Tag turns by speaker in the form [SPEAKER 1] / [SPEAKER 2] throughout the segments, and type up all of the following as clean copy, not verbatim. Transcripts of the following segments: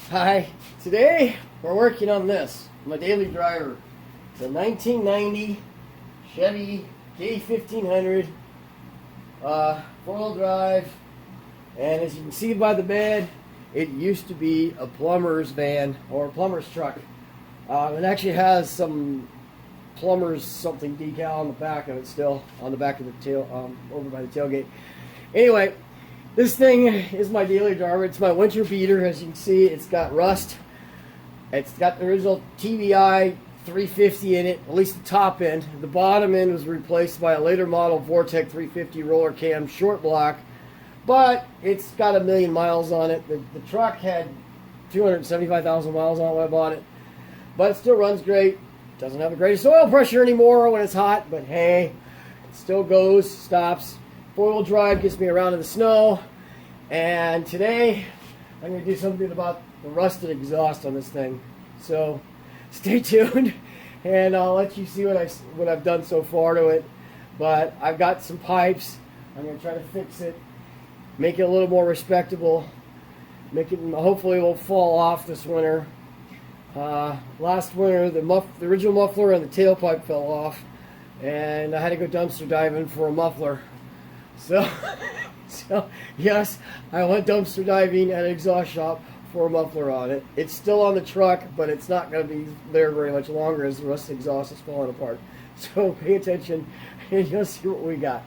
[SPEAKER 1] Hi, today we're working on this, my daily driver. It's a 1990 Chevy K1500 four-wheel drive, and as you can see by the bed, it used to be a plumber's van or a plumber's truck. It actually has some plumber's something decal on the back of it still, on the back of the tail, over by the tailgate. Anyway, this thing is my daily driver. It's my winter beater. As you can see, it's got rust. It's got the original TBI 350 in it, at least the top end. The bottom end was replaced by a later model Vortec 350 roller cam short block, but it's got 1 million miles on it. The truck had 275,000 miles on it when I bought it, but it still runs great. Doesn't have the greatest oil pressure anymore when it's hot, but hey, it still goes, stops. Four-wheel drive gets me around in the snow, and today I'm going to do something about the rusted exhaust on this thing. So stay tuned, and I'll let you see what I've done so far to it. But I've got some pipes. I'm going to try to fix it, make it a little more respectable, make it hopefully it won't fall off this winter. Last winter, the original muffler and the tailpipe fell off, and I had to go dumpster diving for a muffler. So yes, I went dumpster diving at an exhaust shop for a muffler on it. It's still on the truck, but it's not going to be there very much longer as the rest of the exhaust is falling apart. So pay attention, and you'll see what we got.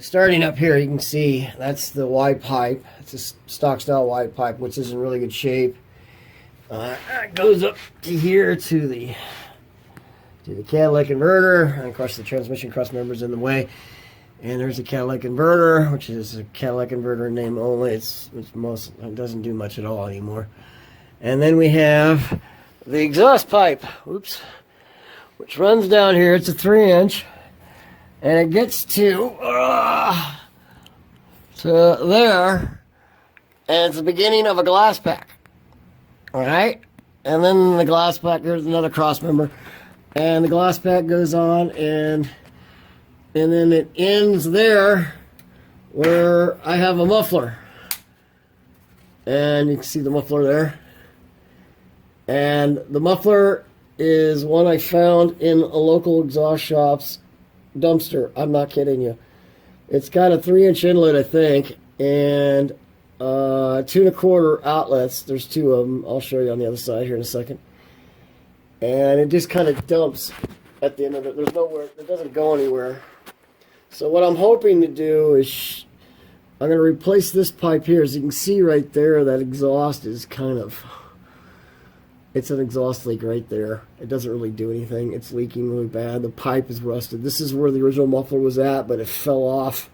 [SPEAKER 1] Starting up here, you can see that's the wide pipe. It's a stock style wide pipe, which is in really good shape. It goes up to here to the catalytic converter, and of course the transmission cross member's in the way. And there's a catalytic converter, which is a catalytic converter name only. It doesn't do much at all anymore. And then we have the exhaust pipe, which runs down here. It's a 3-inch, and it gets to there, and it's the beginning of a glass pack. All right, and then the glass pack. There's another cross member. And the glass pack goes on, and then it ends there where I have a muffler. And you can see the muffler there. And the muffler is one I found in a local exhaust shop's dumpster. I'm not kidding you. It's got a 3-inch inlet, I think, and 2 1/4 outlets. There's 2 of them. I'll show you on the other side here in a second. And it just kind of dumps at the end of it. There's nowhere, it doesn't go anywhere. So what I'm hoping to do is I'm going to replace this pipe here. As you can see right there, that exhaust is it's an exhaust leak right there. It doesn't really do anything. It's leaking really bad. The pipe is rusted. This is where the original muffler was at, but it fell off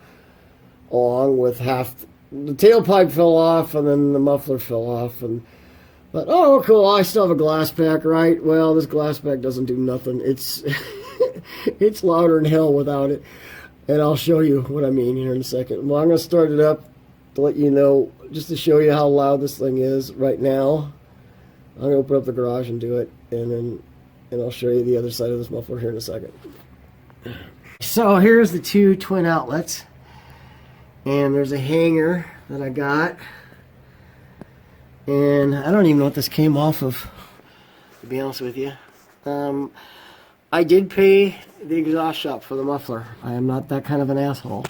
[SPEAKER 1] along with the tailpipe fell off, and then the muffler fell off. But, oh, cool, I still have a glass pack, right? Well, this glass pack doesn't do nothing. It's it's louder than hell without it. And I'll show you what I mean here in a second. Well, I'm going to start it up to let you know, just to show you how loud this thing is right now. I'm going to open up the garage and do it, and I'll show you the other side of this muffler here in a second. So here's the 2 twin outlets. And there's a hanger that I got. And I don't even know what this came off of, to be honest with you. I did pay the exhaust shop for the muffler. I am not that kind of an asshole.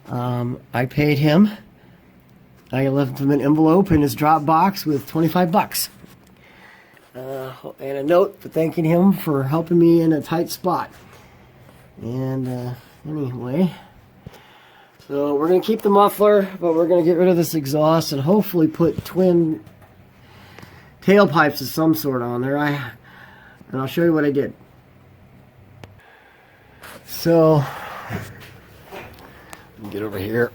[SPEAKER 1] I paid him. I left him an envelope in his drop box with 25 bucks. And a note for thanking him for helping me in a tight spot. And anyway, so we're going to keep the muffler, but we're going to get rid of this exhaust and hopefully put twin tailpipes of some sort on there. And I'll show you what I did. So, get over here.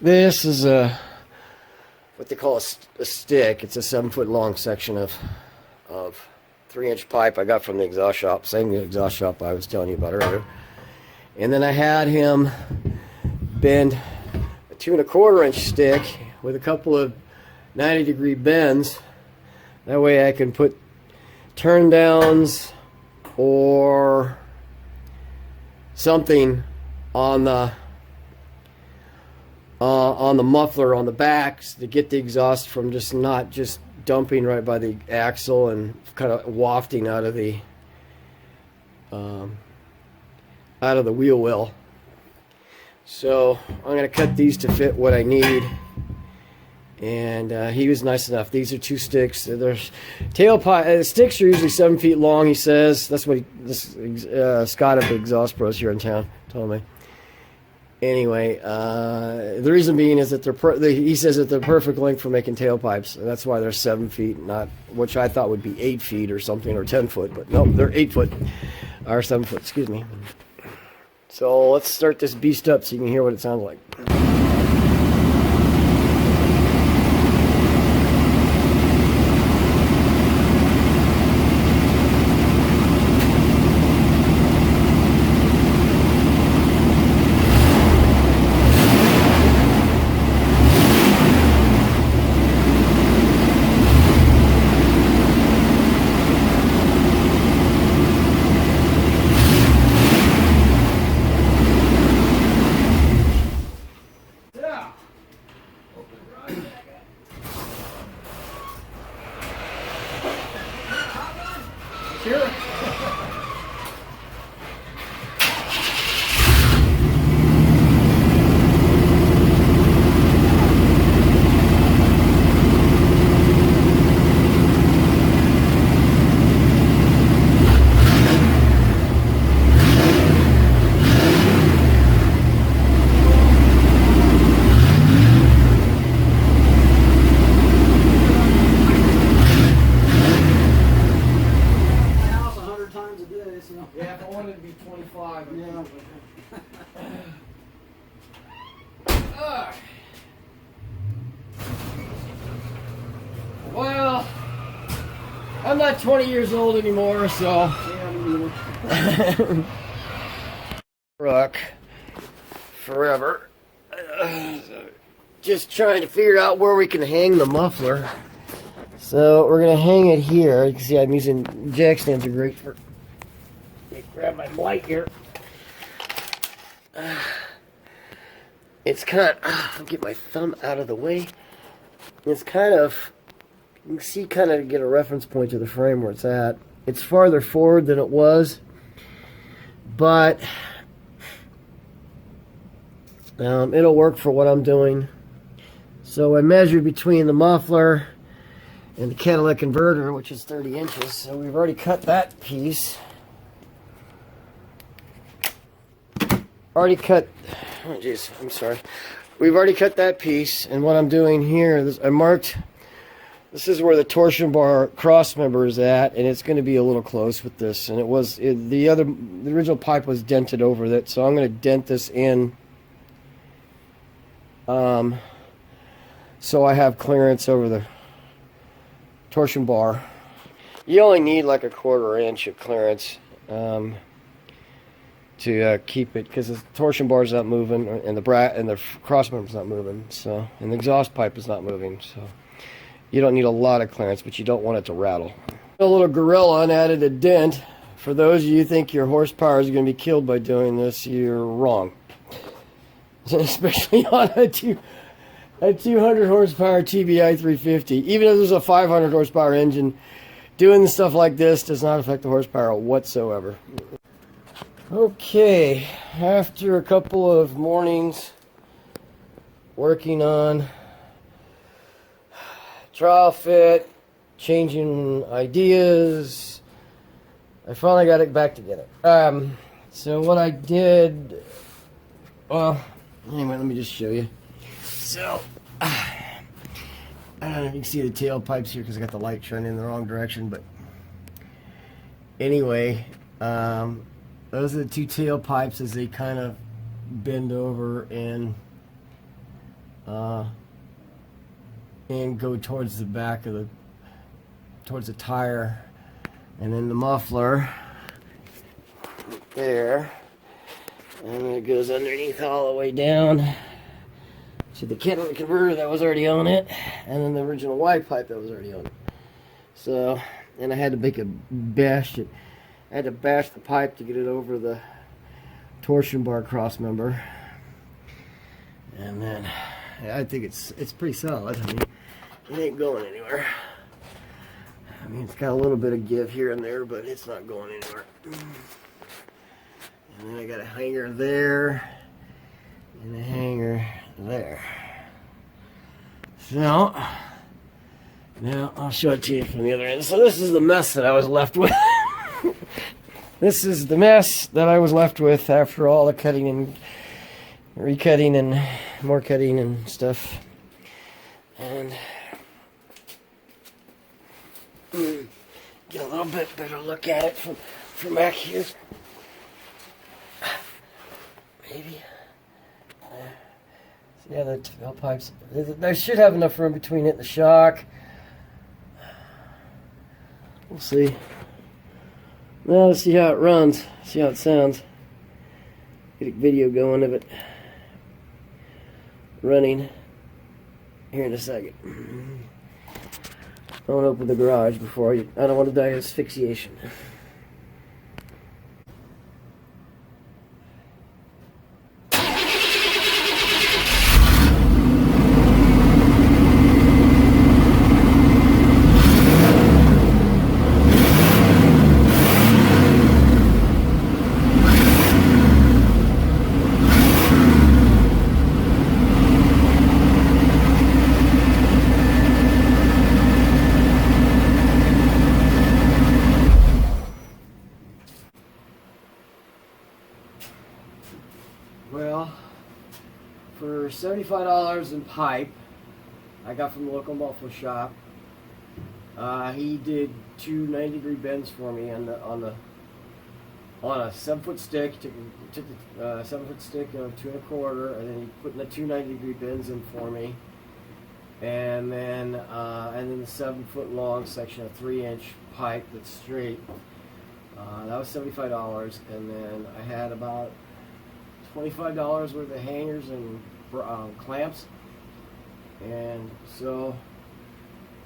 [SPEAKER 1] This is what they call a stick. It's a 7-foot long section of 3-inch pipe I got from the exhaust shop, same exhaust shop I was telling you about earlier. And then I had him bend a 2 1/4-inch stick with a couple of 90-degree bends. That way I can put turn downs or something on the on the muffler on the backs to get the exhaust from not just dumping right by the axle and kind of wafting out of the wheel well. So I'm going to cut these to fit what I need. And he was nice enough. These are 2 sticks. There's tailpipe. Sticks are usually 7 feet long, he says. That's what Scott at the Exhaust Pros here in town told me. Anyway, the reason being is that he says that they're perfect length for making tailpipes. And that's why they're 7 feet, not which I thought would be 8 feet or something, or 10 foot. But no, they're 8 foot, or 7 foot, excuse me. So let's start this beast up so you can hear what it sounds like. Sure. Yeah, if I wanted to be 25. Yeah. Well, I'm not 20 years old anymore, so. Truck forever. Just trying to figure out where we can hang the muffler. So we're gonna hang it here. You can see I'm using jack stands are great for. Grab my light here. It's kind of, I'll get my thumb out of the way. It's kind of, you can see, kind of get a reference point to the frame where it's at. It's farther forward than it was, but it'll work for what I'm doing. So I measured between the muffler and the catalytic converter, which is 30 inches. So we've already cut that piece. Oh geez, I'm sorry. We've already cut that piece, and what I'm doing here is I marked, this is where the torsion bar cross member is at, and it's going to be a little close with this, and the original pipe was dented over that, so I'm going to dent this in, so I have clearance over the torsion bar. You only need like a 1/4 inch of clearance, to keep it, because the torsion bar is not moving, and the cross member is not moving, so, and the exhaust pipe is not moving, so you don't need a lot of clearance, but you don't want it to rattle. A little gorilla and added a dent. For those of you who think your horsepower is going to be killed by doing this, you're wrong. Especially on a 200 horsepower TBI 350. Even if there's a 500 horsepower engine, doing stuff like this does not affect the horsepower whatsoever. Okay, after a couple of mornings working on trial fit, changing ideas, I finally got it back together. So what I did, well, anyway, let me just show you. So, I don't know if you can see the tailpipes here because I got the light shining in the wrong direction, but anyway, those are the 2 tailpipes as they kind of bend over and go towards the back of towards the tire, and then the muffler there, and then it goes underneath all the way down to the catalytic converter that was already on it, and then the original Y pipe that was already on it. So, and I had to make I had to bash the pipe to get it over the torsion bar cross member. And then I think it's pretty solid. I mean, it ain't going anywhere. I mean, it's got a little bit of give here and there, but it's not going anywhere. And then I got a hanger there and a hanger there. So now I'll show it to you from the other end. So this is the mess that I was left with. This is the mess that I was left with after all the cutting and recutting and more cutting and stuff. And get a little bit better look at it from back here. Maybe. Yeah, the tailpipes. They should have enough room between it and the shock. We'll see. Now let's see how it runs. See how it sounds. Get a video going of it running here in a second. I want to open the garage before I don't want to die of asphyxiation. Well, for $75 in pipe, I got from the local muffler shop. He did two 90-degree bends for me on a 7-foot stick. Took the 7-foot stick of 2 1/4, and then he put the two 90-degree bends in for me. And then the 7-foot long section of 3-inch pipe that's straight. That was $75, and then I had about $25 worth of hangers and clamps, and so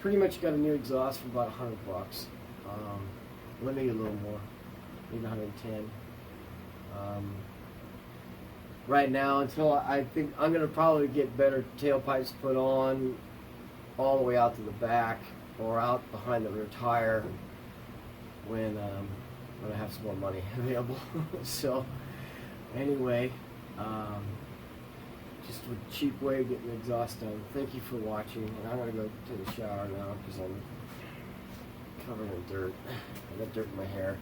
[SPEAKER 1] pretty much got a new exhaust for about $100. Maybe a little more, maybe 110. Right now, until I think I'm gonna probably get better tailpipes put on all the way out to the back or out behind the rear tire when I have some more money available. So anyway, just a cheap way of getting the exhaust done. Thank you for watching, and I'm going to go take a shower now because I'm covered in dirt. I got dirt in my hair.